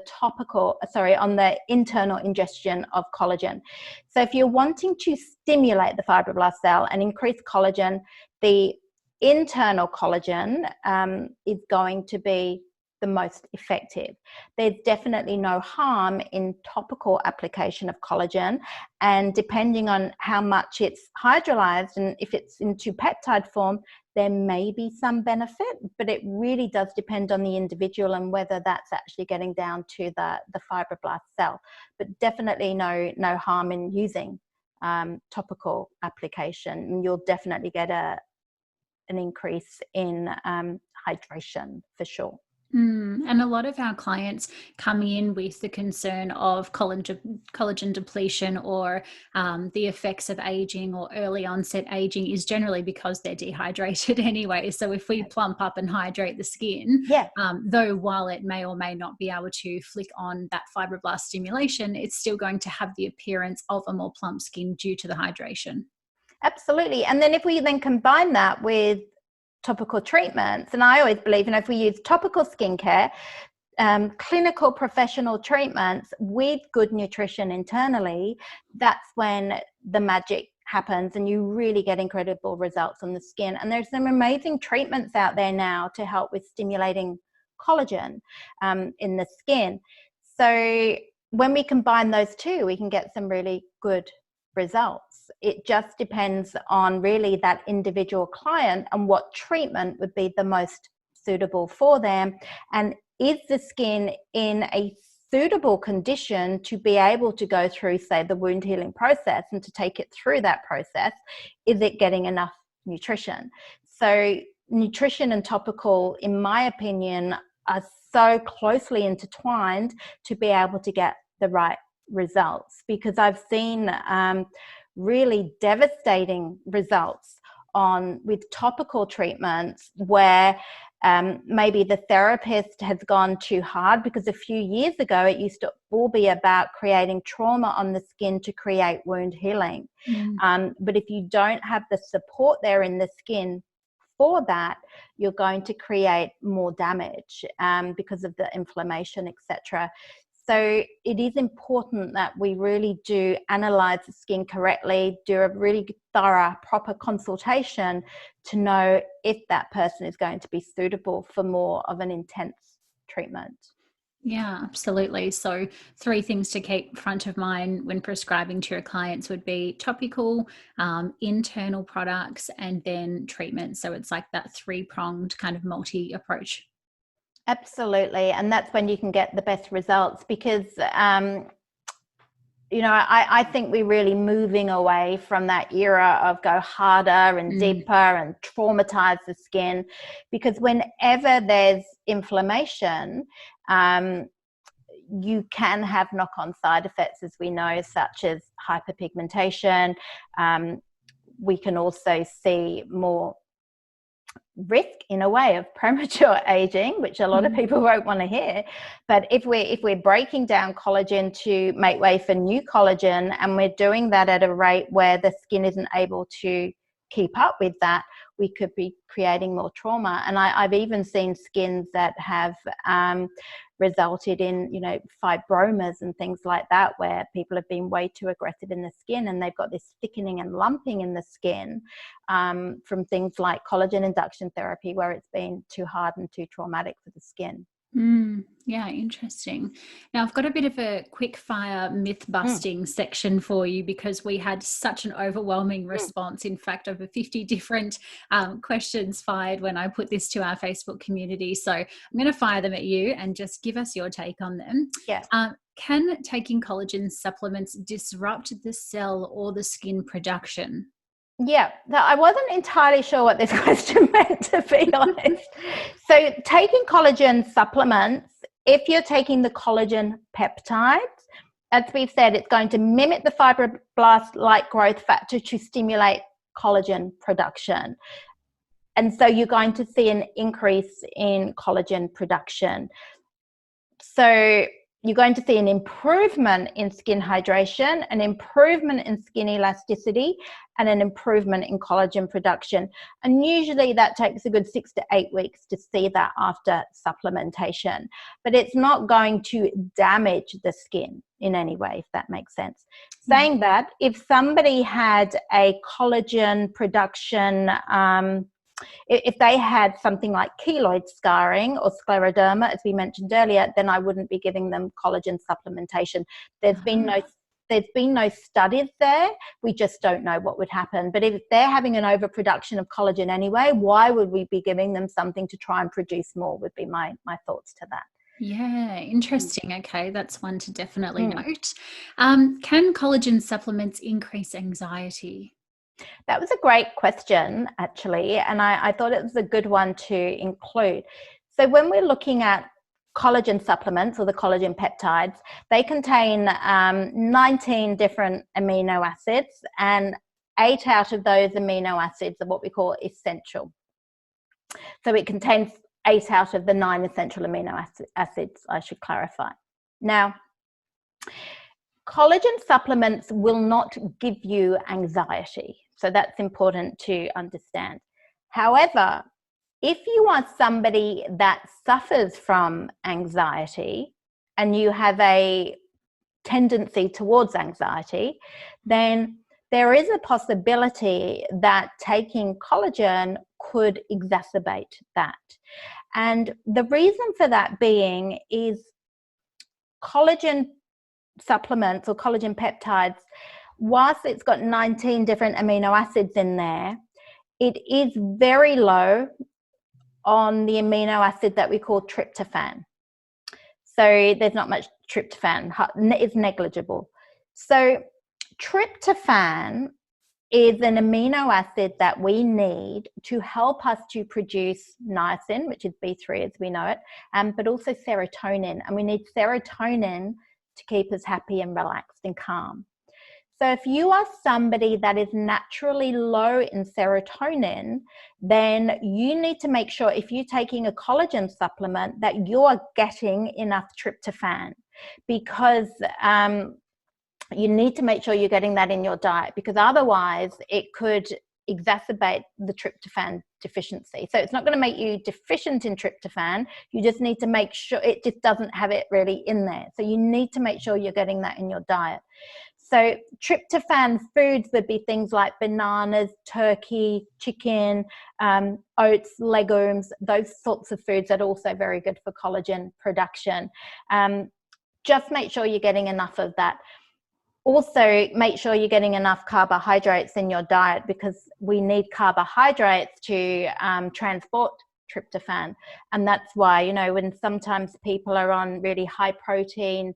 on the internal ingestion of collagen. So if you're wanting to stimulate the fibroblast cell and increase collagen, the internal collagen is going to be the most effective. There's definitely no harm in topical application of collagen, and depending on how much it's hydrolyzed and if it's into peptide form, there may be some benefit, but it really does depend on the individual and whether that's actually getting down to the fibroblast cell. But definitely no harm in using topical application. You'll definitely get an increase in hydration for sure. And a lot of our clients come in with the concern of collagen depletion or the effects of aging or early onset aging is generally because they're dehydrated anyway. So if we plump up and hydrate the skin, though while it may or may not be able to flick on that fibroblast stimulation, it's still going to have the appearance of a more plump skin due to the hydration. Absolutely. And then if we then combine that with topical treatments, and I always believe, if we use topical skincare, clinical professional treatments with good nutrition internally, that's when the magic happens and you really get incredible results on the skin. And there's some amazing treatments out there now to help with stimulating collagen in the skin. So when we combine those two, we can get some really good results. It just depends on really that individual client and what treatment would be the most suitable for them, and is the skin in a suitable condition to be able to go through, say, the wound healing process and to take it through that process. Is it getting enough nutrition? So nutrition and topical, in my opinion, are so closely intertwined to be able to get the right results, because I've seen really devastating results with topical treatments where maybe the therapist has gone too hard, because a few years ago it used to all be about creating trauma on the skin to create wound healing. But if you don't have the support there in the skin for that, you're going to create more damage because of the inflammation, etc. So it is important that we really do analyze the skin correctly, do a really thorough, proper consultation to know if that person is going to be suitable for more of an intense treatment. Yeah, absolutely. So 3 things to keep front of mind when prescribing to your clients would be topical, internal products, and then treatment. So it's like that 3-pronged kind of multi approach. Absolutely. And that's when you can get the best results, because I think we're really moving away from that era of go harder and deeper and traumatize the skin, because whenever there's inflammation, you can have knock-on side effects, as we know, such as hyperpigmentation. We can also see more risk in a way of premature aging, which a lot of people won't want to hear. But if we're breaking down collagen to make way for new collagen, and we're doing that at a rate where the skin isn't able to keep up with that, we could be creating more trauma. And I've even seen skins that have resulted in, fibromas and things like that, where people have been way too aggressive in the skin and they've got this thickening and lumping in the skin from things like collagen induction therapy, where it's been too hard and too traumatic for the skin. Yeah, interesting. Now I've got a bit of a quick fire myth busting section for you, because we had such an overwhelming response. In fact, over 50 different questions fired when I put this to our Facebook community. So I'm going to fire them at you and just give us your take on them. Yeah. Can taking collagen supplements disrupt the cell or the skin production? Yeah, I wasn't entirely sure what this question meant, to be honest. So taking collagen supplements, if you're taking the collagen peptides, as we've said, it's going to mimic the fibroblast-like growth factor to stimulate collagen production. And so you're going to see an increase in collagen production. So you're going to see an improvement in skin hydration, an improvement in skin elasticity, and an improvement in collagen production. And usually that takes a good 6 to 8 weeks to see that after supplementation. But it's not going to damage the skin in any way, if that makes sense. Saying that, if somebody had a collagen production if they had something like keloid scarring or scleroderma, as we mentioned earlier, then I wouldn't be giving them collagen supplementation. There's been no studies there. We just don't know what would happen. But if they're having an overproduction of collagen anyway, why would we be giving them something to try and produce more, would be my thoughts to that. Yeah, interesting. Okay, that's one to definitely note. Can collagen supplements increase anxiety? That was a great question, actually, and I thought it was a good one to include. So when we're looking at collagen supplements, or the collagen peptides, they contain 19 different amino acids, and 8 out of those amino acids are what we call essential. So it contains 8 out of the 9 essential amino acids, I should clarify. Now, collagen supplements will not give you anxiety. So that's important to understand. However, if you are somebody that suffers from anxiety and you have a tendency towards anxiety, then there is a possibility that taking collagen could exacerbate that. And the reason for that being is collagen supplements or collagen peptides whilst it's got 19 different amino acids in there, it is very low on the amino acid that we call tryptophan. So there's not much tryptophan, it's negligible. So tryptophan is an amino acid that we need to help us to produce niacin, which is B3 as we know it, but also serotonin. And we need serotonin to keep us happy and relaxed and calm. So if you are somebody that is naturally low in serotonin, then you need to make sure, if you're taking a collagen supplement, that you're getting enough tryptophan, because you need to make sure you're getting that in your diet, because otherwise it could exacerbate the tryptophan deficiency. So it's not going to make you deficient in tryptophan. You just need to make sure it just doesn't have it really in there. So you need to make sure you're getting that in your diet. So tryptophan foods would be things like bananas, turkey, chicken, oats, legumes, those sorts of foods that are also very good for collagen production. Just make sure you're getting enough of that. Also, make sure you're getting enough carbohydrates in your diet, because we need carbohydrates to transport tryptophan. And that's why, you know, when sometimes people are on really high protein,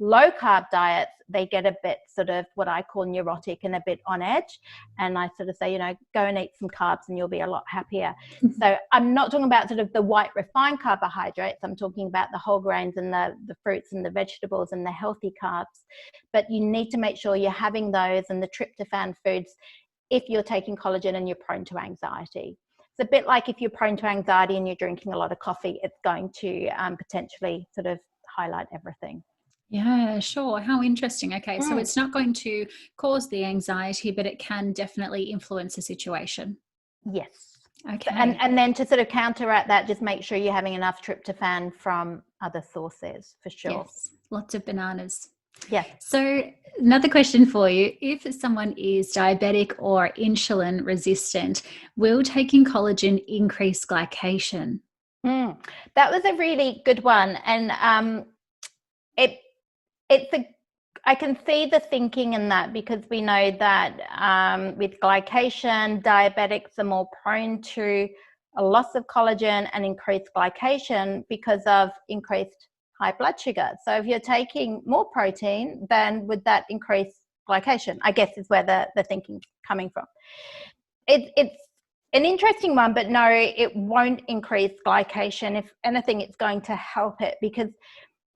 low carb diets, they get a bit sort of what I call neurotic and a bit on edge. And I sort of say, you know, go and eat some carbs and you'll be a lot happier. So I'm not talking about sort of the white refined carbohydrates. I'm talking about the whole grains and the fruits and the vegetables and the healthy carbs. But you need to make sure you're having those and the tryptophan foods if you're taking collagen and you're prone to anxiety. It's a bit like if you're prone to anxiety and you're drinking a lot of coffee, it's going to potentially sort of highlight everything. Yeah, sure. How interesting. Okay, so it's not going to cause the anxiety, but it can definitely influence the situation. Yes. Okay. And then to sort of counteract that, just make sure you're having enough tryptophan from other sources, for sure. Yes, lots of bananas. Yeah. So another question for you, if someone is diabetic or insulin resistant, will taking collagen increase glycation? That was a really good one. And I can see the thinking in that, because we know that with glycation, diabetics are more prone to a loss of collagen and increased glycation because of increased high blood sugar. So if you're taking more protein, then would that increase glycation? I guess is where the thinking's coming from. It's an interesting one, but no, it won't increase glycation. If anything, it's going to help it, because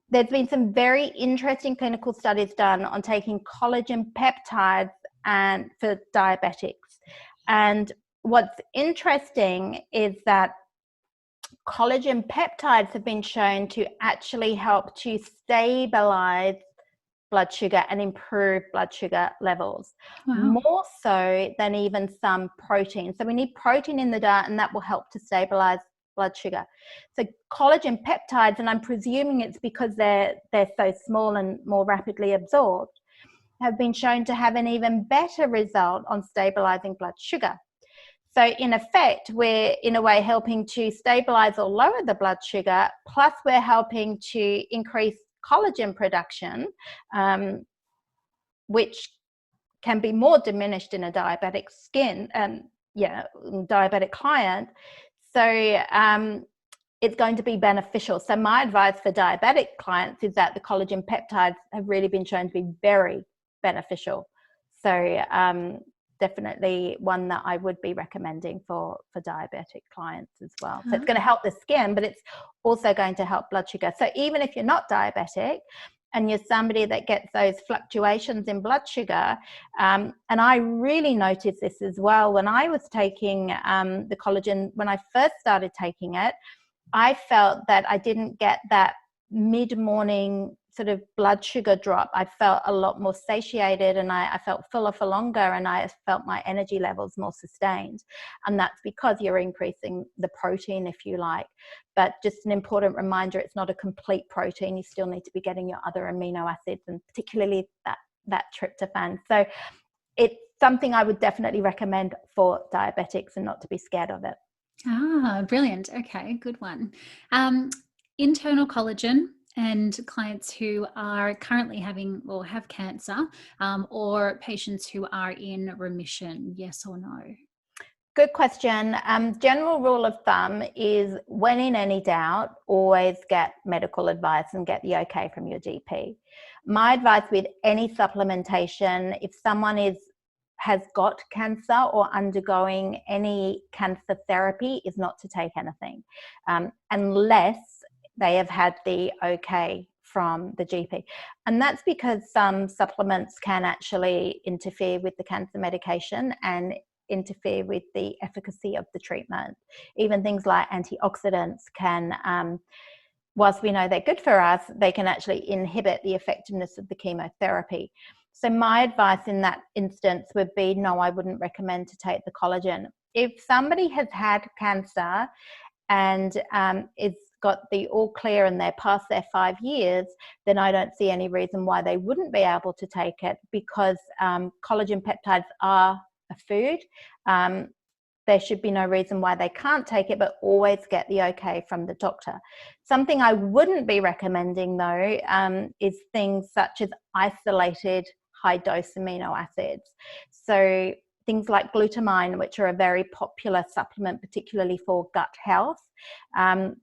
there's been some very interesting clinical studies done on taking collagen peptides and for diabetics. And what's interesting is that collagen peptides have been shown to actually help to stabilize blood sugar and improve blood sugar levels. Wow. More so than even some protein. So we need protein in the diet, and that will help to stabilize blood sugar. So collagen peptides, and I'm presuming it's because they're so small and more rapidly absorbed, have been shown to have an even better result on stabilizing blood sugar. So in effect, we're in a way helping to stabilize or lower the blood sugar, plus we're helping to increase collagen production, which can be more diminished in a diabetic diabetic client. So it's going to be beneficial. So my advice for diabetic clients is that the collagen peptides have really been shown to be very beneficial. So definitely one that I would be recommending for diabetic clients as well. So it's going to help the skin, but it's also going to help blood sugar. So even if you're not diabetic and you're somebody that gets those fluctuations in blood sugar, and I really noticed this as well when I was taking the collagen, when I first started taking it, I felt that I didn't get that mid-morning sort of blood sugar drop. I felt a lot more satiated, and I felt fuller for longer, and I felt my energy levels more sustained. And that's because you're increasing the protein, if you like. But just an important reminder, it's not a complete protein. You still need to be getting your other amino acids, and particularly that tryptophan. So it's something I would definitely recommend for diabetics, and not to be scared of it. Brilliant. Okay, good one. Internal collagen And clients who are currently having or have cancer, or patients who are in remission, yes or no? Good question. General rule of thumb is, when in any doubt, always get medical advice and get the okay from your GP. My advice with any supplementation, if someone has got cancer or undergoing any cancer therapy, is not to take anything unless they have had the okay from the GP. And that's because some supplements can actually interfere with the cancer medication and interfere with the efficacy of the treatment. Even things like antioxidants can, whilst we know they're good for us, they can actually inhibit the effectiveness of the chemotherapy. So my advice in that instance would be, no, I wouldn't recommend to take the collagen. If somebody has had cancer and it's got the all clear and they're past their 5 years, then I don't see any reason why they wouldn't be able to take it, because collagen peptides are a food. There should be no reason why they can't take it, but always get the okay from the doctor. Something I wouldn't be recommending though is things such as isolated high dose amino acids. So things like glutamine, which are a very popular supplement, particularly for gut health.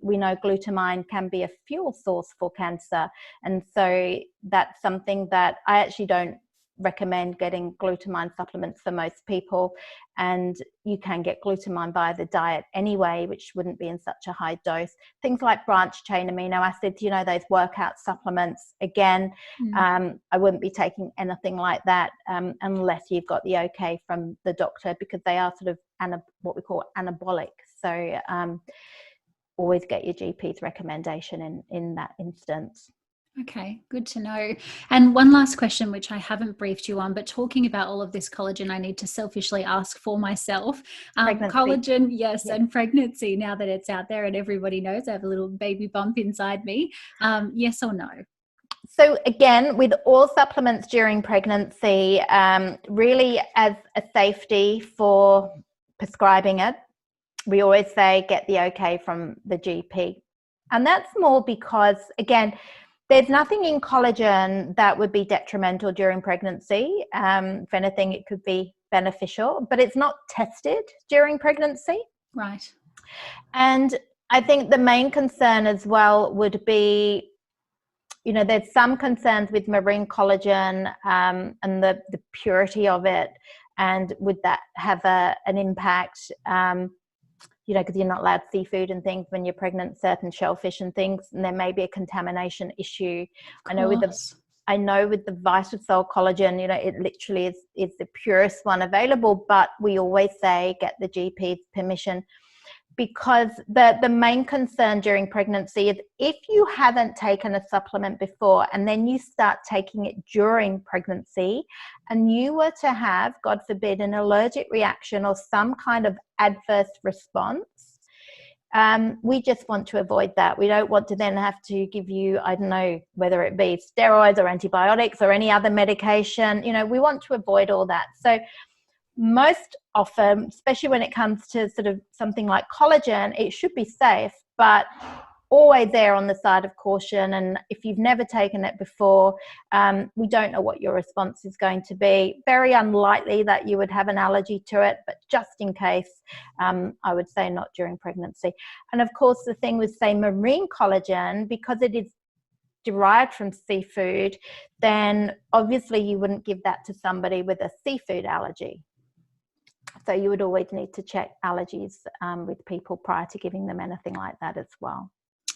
We know glutamine can be a fuel source for cancer. And so that's something that I actually don't recommend getting glutamine supplements for most people. And you can get glutamine via the diet anyway, which wouldn't be in such a high dose. Things like branched chain amino acids, you know, those workout supplements, again, I wouldn't be taking anything like that unless you've got the okay from the doctor, because they are sort of what we call anabolic. So always get your GP's recommendation in that instance. Okay, good to know. And one last question, which I haven't briefed you on, but talking about all of this collagen, I need to selfishly ask for myself. Collagen, yes, and pregnancy, now that it's out there and everybody knows I have a little baby bump inside me, yes or no? So again, with all supplements during pregnancy, really as a safety for prescribing it, we always say get the okay from the GP. And that's more because, again, there's nothing in collagen that would be detrimental during pregnancy. If anything, it could be beneficial, but it's not tested during pregnancy. Right. And I think the main concern as well would be, you know, there's some concerns with marine collagen and the purity of it. And would that have an impact? You know, because you're not allowed seafood and things when you're pregnant, certain shellfish and things, and there may be a contamination issue. I know with the Vita-sol collagen, you know, it literally is the purest one available, but we always say get the GP's permission, because the main concern during pregnancy is if you haven't taken a supplement before and then you start taking it during pregnancy and you were to have, God forbid, an allergic reaction or some kind of adverse response, we just want to avoid that. We don't want to then have to give you, I don't know, whether it be steroids or antibiotics or any other medication. You know, we want to avoid all that. So most often, especially when it comes to sort of something like collagen, it should be safe, but always err on the side of caution. And if you've never taken it before, we don't know what your response is going to be. Very unlikely that you would have an allergy to it, but just in case, I would say not during pregnancy. And of course, the thing with, say, marine collagen, because it is derived from seafood, then obviously you wouldn't give that to somebody with a seafood allergy. So you would always need to check allergies with people prior to giving them anything like that as well.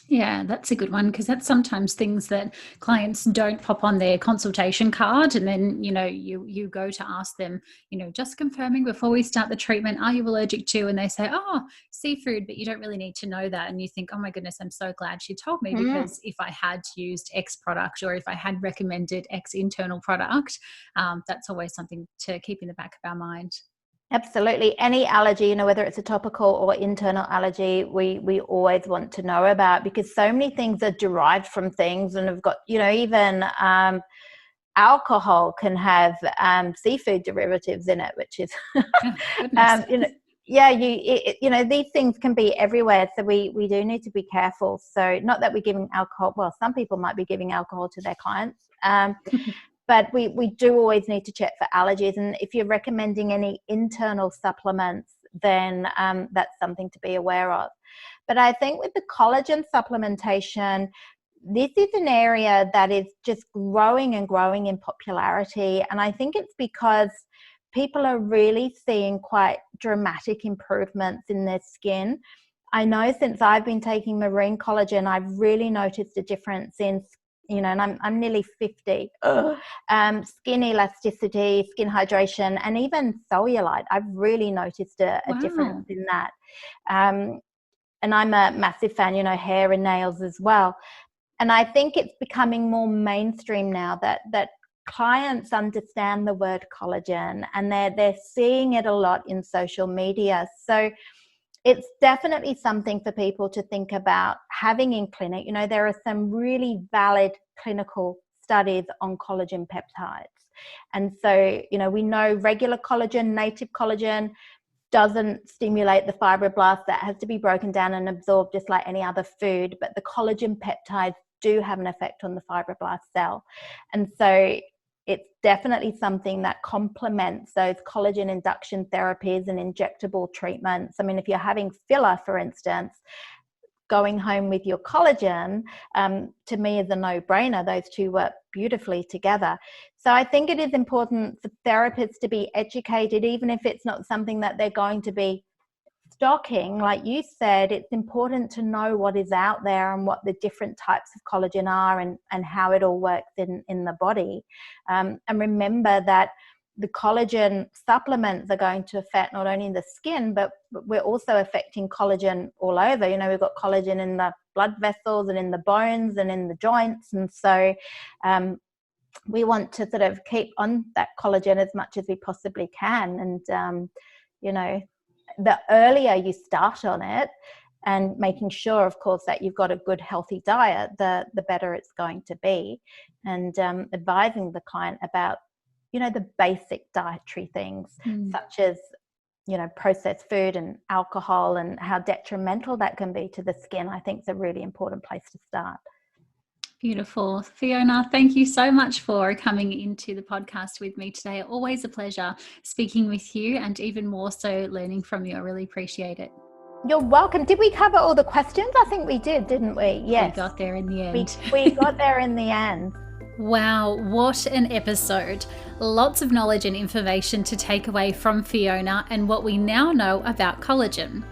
Yeah, that's a good one, because that's sometimes things that clients don't pop on their consultation card, and then, you know, you go to ask them, you know, just confirming before we start the treatment, are you allergic to? And they say, oh, seafood, but you don't really need to know that. And you think, oh my goodness, I'm so glad she told me, because if I had used X product or if I had recommended X internal product, that's always something to keep in the back of our mind. Absolutely. Any allergy, you know, whether it's a topical or internal allergy, we always want to know about, because so many things are derived from things, and have got, you know, even alcohol can have seafood derivatives in it, which is, you know, these things can be everywhere. So we do need to be careful. So not that we're giving alcohol. Well, some people might be giving alcohol to their clients. But we do always need to check for allergies. And if you're recommending any internal supplements, then that's something to be aware of. But I think with the collagen supplementation, this is an area that is just growing and growing in popularity. And I think it's because people are really seeing quite dramatic improvements in their skin. I know since I've been taking marine collagen, I've really noticed a difference in, and I'm nearly 50, skin elasticity, skin hydration, and even cellulite. I've really noticed a difference in that. And I'm a massive fan, hair and nails as well. And I think it's becoming more mainstream now that clients understand the word collagen, and they're seeing it a lot in social media. So it's definitely something for people to think about having in clinic. There are some really valid clinical studies on collagen peptides. And so, we know regular collagen, native collagen, doesn't stimulate the fibroblasts. That has to be broken down and absorbed just like any other food. But the collagen peptides do have an effect on the fibroblast cell. And so it's definitely something that complements those collagen induction therapies and injectable treatments. I mean, if you're having filler, for instance, going home with your collagen, to me is a no-brainer. Those two work beautifully together. So I think it is important for therapists to be educated, even if it's not something that they're going to be stocking. Like you said, it's important to know what is out there and what the different types of collagen are and how it all works in the body. And remember that the collagen supplements are going to affect not only the skin, but we're also affecting collagen all over. We've got collagen in the blood vessels and in the bones and in the joints. And so we want to sort of keep on that collagen as much as we possibly can. And, the earlier you start on it, and making sure, of course, that you've got a good, healthy diet, the better it's going to be. And advising the client about, the basic dietary things, such as, processed food and alcohol, and how detrimental that can be to the skin, I think is a really important place to start. Beautiful. Fiona, thank you so much for coming into the podcast with me today. Always a pleasure speaking with you, and even more so learning from you. I really appreciate it. You're welcome. Did we cover all the questions? I think we did, didn't we? Yes. We got there in the end. We got there in the end. Wow, what an episode. Lots of knowledge and information to take away from Fiona and what we now know about collagen.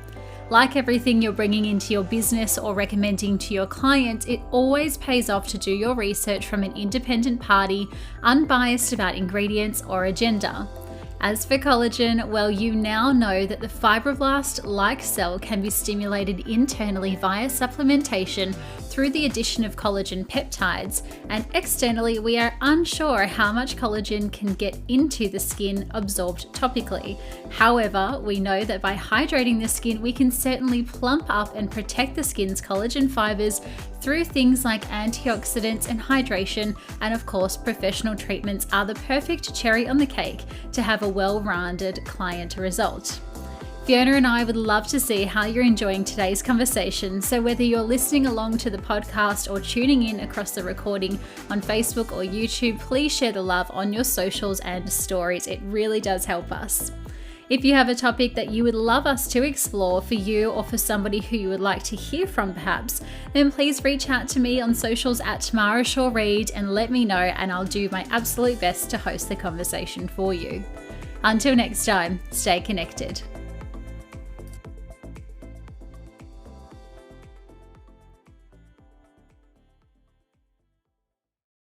Like everything you're bringing into your business or recommending to your clients, it always pays off to do your research from an independent party, unbiased about ingredients or agenda. As for collagen, well, you now know that the fibroblast-like cell can be stimulated internally via supplementation through the addition of collagen peptides, and externally we are unsure how much collagen can get into the skin absorbed topically. However, we know that by hydrating the skin, we can certainly plump up and protect the skin's collagen fibers through things like antioxidants and hydration, and of course, professional treatments are the perfect cherry on the cake to have a well-rounded client result. Fiona and I would love to see how you're enjoying today's conversation, so whether you're listening along to the podcast or tuning in across the recording on Facebook or YouTube, please share the love on your socials and stories. It really does help us. If you have a topic that you would love us to explore for you or for somebody who you would like to hear from perhaps, then please reach out to me on socials at Tamara Shaw Reid and let me know, and I'll do my absolute best to host the conversation for you. Until next time, stay connected.